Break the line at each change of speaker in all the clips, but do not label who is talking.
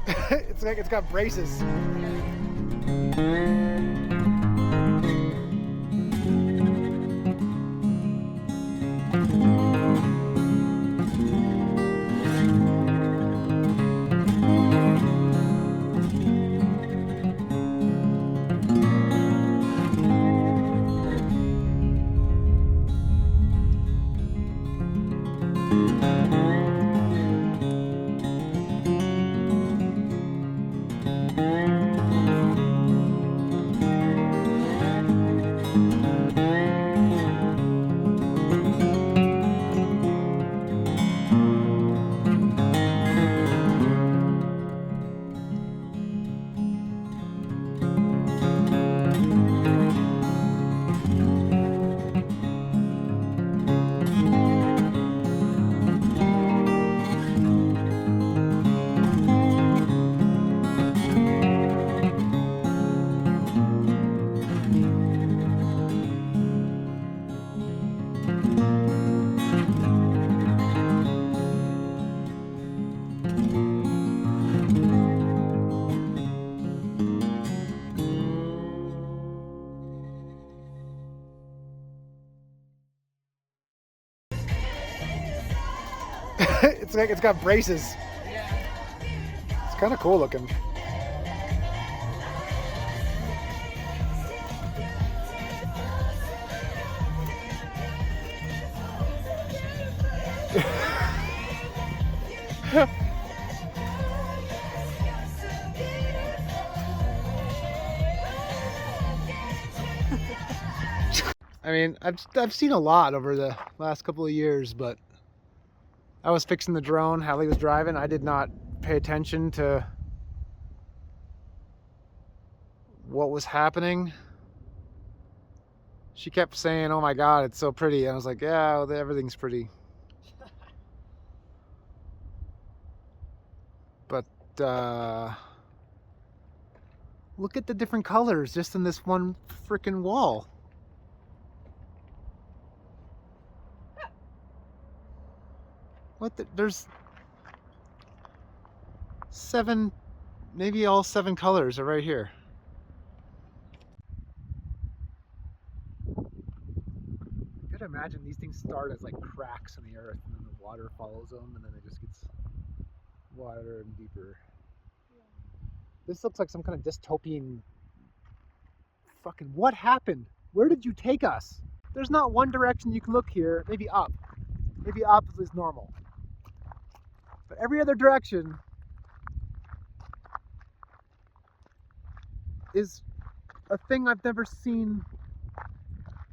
It's like it's got braces. It's like it's got braces. It's kind of cool looking. I mean, I've seen a lot over the last couple of years, but I was fixing the drone. Hallie was driving. I did not pay attention to what was happening. She kept saying, "Oh my God, it's so pretty." And I was like, "Yeah, well, everything's pretty." But look at the different colors just in this one freaking wall. What there's 7, maybe all 7 colors are right here. You could imagine these things start as like cracks in the earth and then the water follows them and then it just gets wider and deeper. Yeah. This looks like some kind of dystopian fucking, what happened? Where did you take us? There's not one direction you can look here. Maybe up. Maybe up is normal. But every other direction is a thing I've never seen.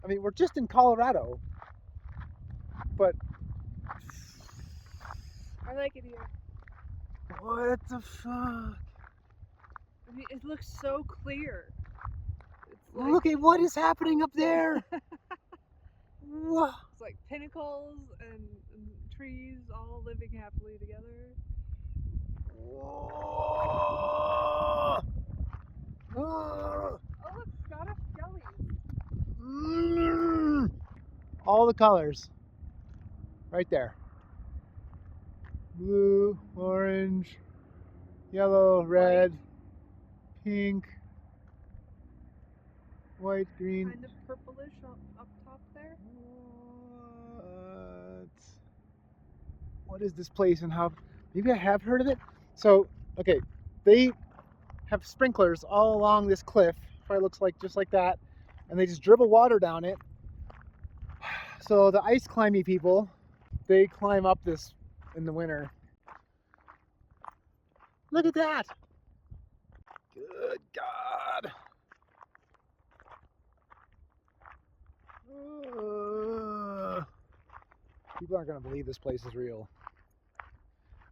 I mean, we're just in Colorado, but
I like it here.
What the fuck?
I mean, it looks so clear.
It's like... Look at what is happening up there.
Whoa. It's like pinnacles and trees all living happily together.
Whoa.
Oh, look, Scottish jelly.
All the colors. Right there. Blue, orange, yellow, red, pink, white, green.
Kind of purplish up top there.
What is this place and how? Maybe I have heard of it. So, okay, they have sprinklers all along this cliff. Probably looks like just like that, and they just dribble water down it. So the ice climbing people, they climb up this in the winter. Look at that! Good God! People aren't gonna believe this place is real.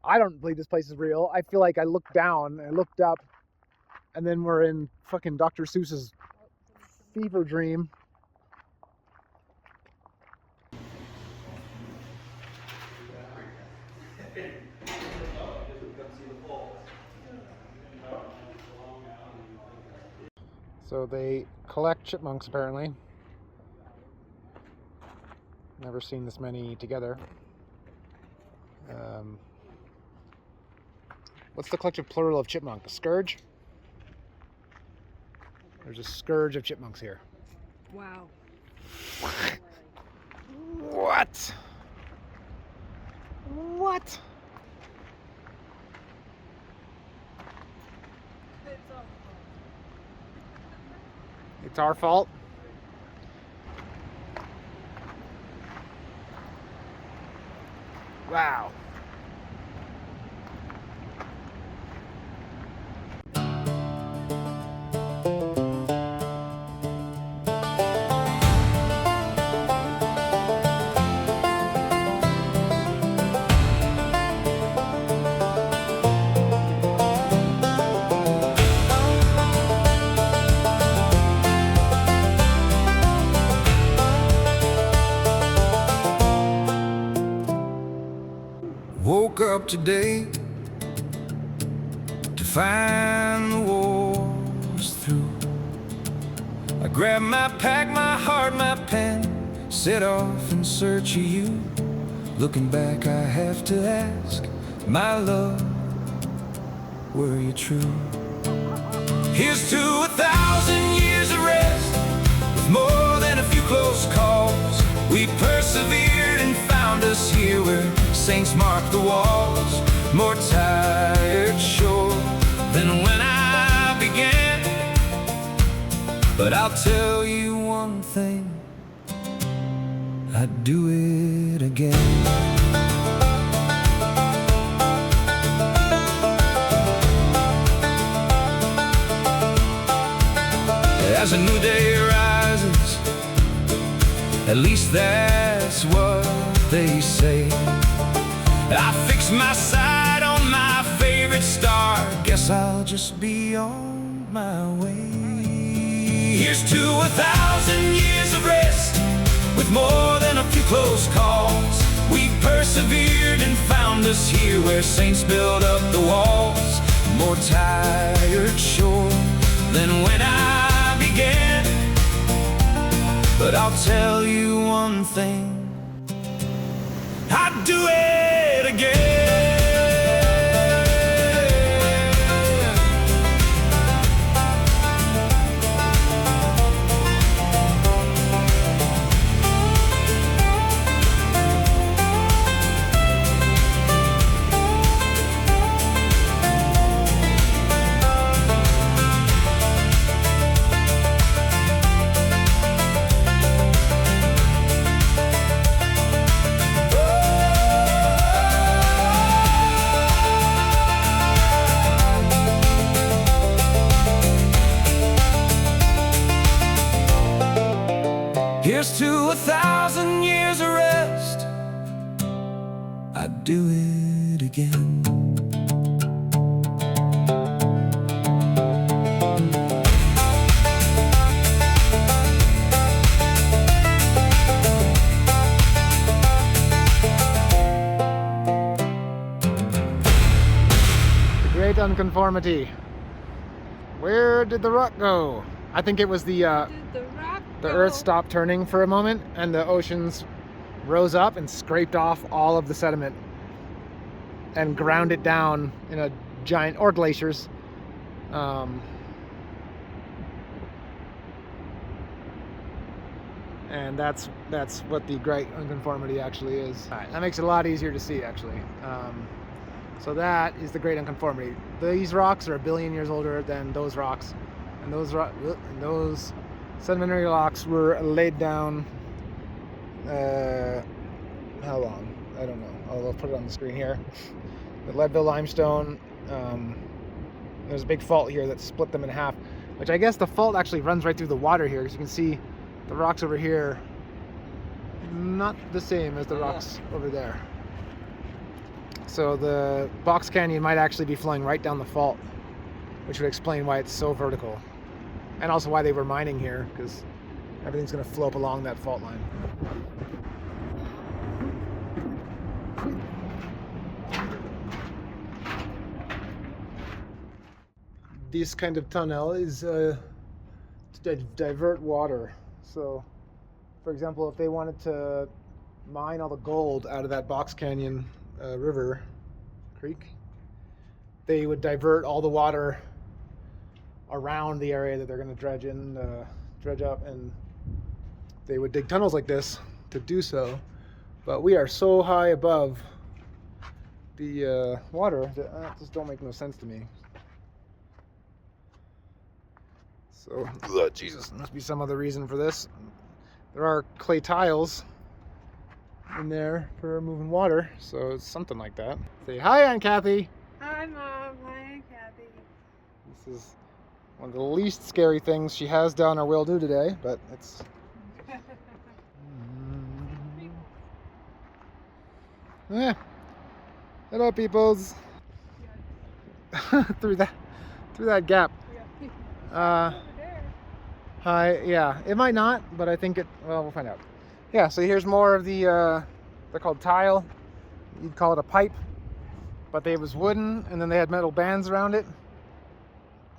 I don't believe this place is real. I feel like I looked down, I looked up, and then we're in fucking Dr. Seuss's fever dream. So they collect chipmunks apparently. Never seen this many together. What's the collective plural of chipmunk? A scourge? There's a scourge of chipmunks here.
Wow.
What? What? It's our fault. Wow.
Woke up today to find the war was through. I grabbed my pack, my heart, my pen, set off in search of you. Looking back, I have to ask, my love, were you true? Here's to 1,000 years of rest, with more than a few close calls. We persevered and found us here where saints mark the walls. More tired, sure, than when I began. But I'll tell you one thing, I'd do it again. As a new day rises, at least that's what they say. I fix my sight on my favorite star. Guess I'll just be on my way. Here's to 1,000 years of rest, with more than a few close calls. We persevered and found us here where saints build up the walls. More tired, sure, than when I began. But I'll tell you one thing, I'd do it again. Here's to 1,000 years of rest, I'd do it again.
The great unconformity. Where did the rock go? I think it was the Earth stopped turning for a moment and the oceans rose up and scraped off all of the sediment and ground it down in a giant, or glaciers. And that's what the great unconformity actually is. All right, that makes it a lot easier to see actually. So that is the great unconformity. These rocks are 1 billion years older than those rocks, and those sedimentary rocks were laid down, how long? I don't know. I'll put it on the screen here. The Leadville limestone, there's a big fault here that split them in half, which I guess the fault actually runs right through the water here, because you can see the rocks over here, not the same as the rocks over there. So the Box Canyon might actually be flowing right down the fault, which would explain why it's so vertical. And also why they were mining here, because everything's going to flow up along that fault line. This kind of tunnel is to divert water. So, for example, if they wanted to mine all the gold out of that Box Canyon river, creek, they would divert all the water around the area that they're going to dredge up, and they would dig tunnels like this to do so. But we are so high above the water that just don't make no sense to me. So, Jesus, there must be some other reason for this. There are clay tiles in there for moving water, so it's something like that. Say hi, Aunt Kathy.
Hi, Mom. Hi, Kathy.
This is one of the least scary things she has done or will do today, but it's... Yeah. Hello, peoples. through that gap. Hi. Yeah, it might not, but I think it. Well, we'll find out. Yeah. So here's more of the. They're called tile. You'd call it a pipe, but it was wooden, and then they had metal bands around it.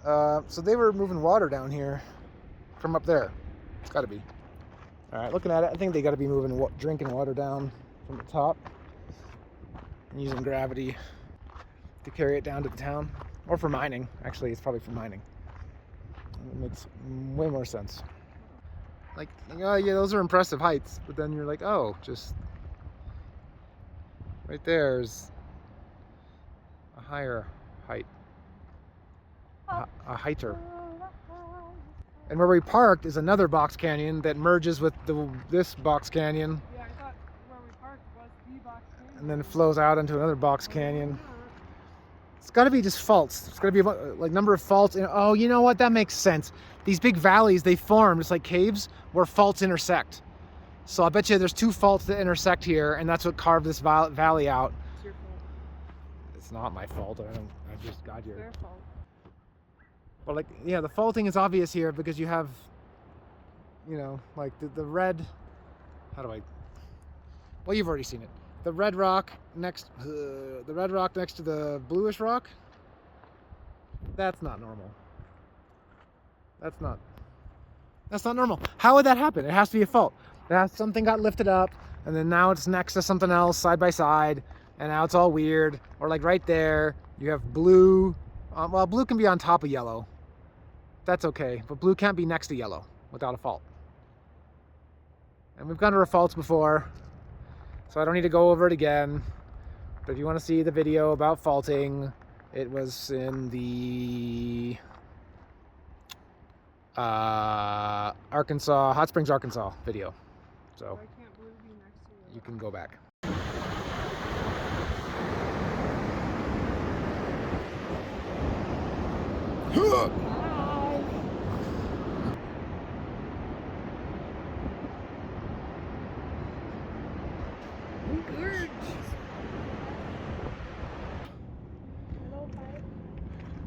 So they were moving water down here from up there. It's got to be. All right, looking at it, I think they got to be moving drinking water down from the top and using gravity to carry it down to the town, or for mining. Actually, it's probably for mining. It makes way more sense. Like, oh yeah, those are impressive heights, but then you're like, oh, just right there's a higher height, a heiter. And where we parked is another box canyon that merges with this box canyon.
Yeah, I thought where we parked was the box canyon.
And then it flows out into another box canyon. It's got to be just faults. It's got to be like number of faults. Oh, you know what? That makes sense. These big valleys, they form just like caves where faults intersect. So I bet you there's two faults that intersect here, and that's what carved this valley out.
It's your fault.
It's not my fault. I just got here.
It's their fault.
But like, yeah, the faulting is obvious here because you have, you know, like the red. How do I? Well, you've already seen it. The red rock next to the bluish rock. That's not normal. That's not normal. How would that happen? It has to be a fault. Something got lifted up, and then now it's next to something else side by side, and now it's all weird. Or like right there, you have blue. Well, blue can be on top of yellow. That's okay, but blue can't be next to yellow without a fault. And we've gone over faults before, so I don't need to go over it again. But if you want to see the video about faulting, it was in the Arkansas, Hot Springs, Arkansas video. So
Why can't blue be next to
you can go back.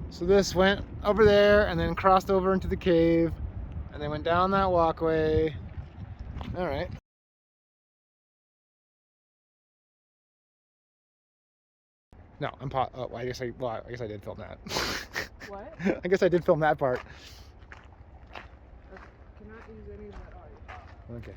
So this went over there and then crossed over into the cave and then went down that walkway. All right. No, oh, I guess I did film that.
What?
I guess I did film that part.
Okay. Cannot use any of that audio.
Okay.